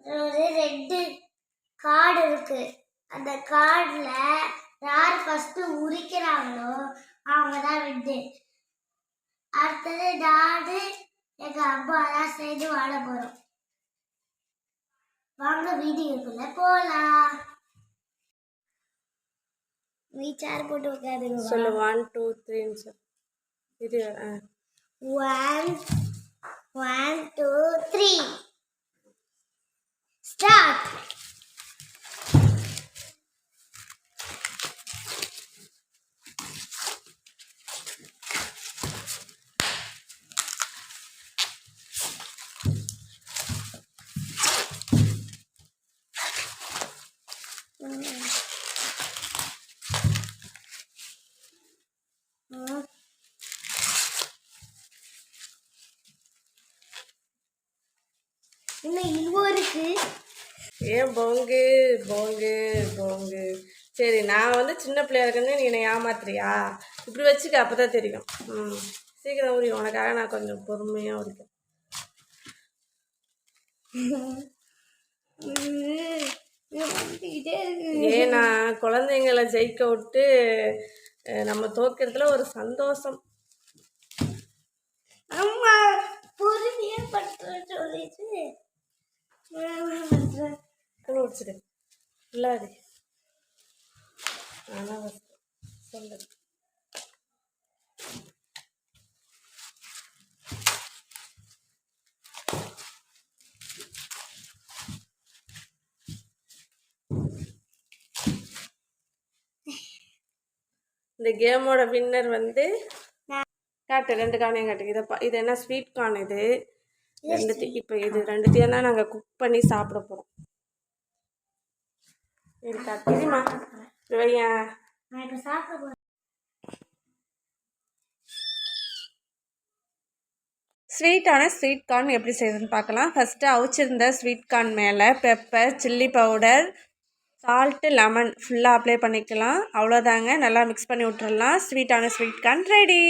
ஒரு red card இருக்கு. அந்த கார்டுல யார் ஃபர்ஸ்ட் உரிக்கிறாங்களோ அவங்க தான் ரெட்டு. அடுத்தது நானு எங்க அம்மா தான் சேர்ந்து வாழ போறோம். வாங்க வீடியோக்குள்ள போலாம். நீ சேர் போட்டு உட்காருங்க. சொல்லு 1 2 3 சொல்லு. இது 1 2 3 ஸ்டார்ட். இன்னும் இதுவும் இருக்கு. ஏன் போங்கு போங்கு போங்கு. சரி, நான் வந்து சின்ன பிள்ளையா இருக்கேன்னு நீ என்னை ஏமாத்துறியா? இப்படி வச்சுக்க, அப்போ தான் தெரியும். சீக்கிரம் உரி, உனக்காக நான் கொஞ்சம் பொறுமையாக உரிப்பேன். ஏன்னா குழந்தைங்களை ஜெயிக்க விட்டு நம்ம தோக்கிறதுல ஒரு சந்தோஷம். அம்மா பொறுமையா பண்ற சொல்லிட்டு முடிச்சிடு இல்லாது சொல்லு. இந்த கேமோட வின்னர் வந்து காட்டு, 2 கார்னையும் காட்டு. இது என்ன ஸ்வீட் கார்ன். இது ரெண்டுத்தையும் இப்போ இது ரெண்டுத்தையும் தான் நாங்கள் குக் பண்ணி சாப்பிட போகிறோம். இருக்கா தெரியுமா? வையன் ஸ்வீட்டான ஸ்வீட் கார்ன் எப்படி செய்யுதுன்னு பார்க்கலாம். ஃபஸ்ட்டு அவிச்சிருந்த ஸ்வீட் கார்ன் மேலே pepper, chilli powder, salt, lemon ஃபுல்லாக அப்ளை பண்ணிக்கலாம். அவ்வளோதாங்க. நல்லா மிக்ஸ் பண்ணி விட்டுறலாம். ஸ்வீட்டான ஸ்வீட் கார்ன் ரெடி.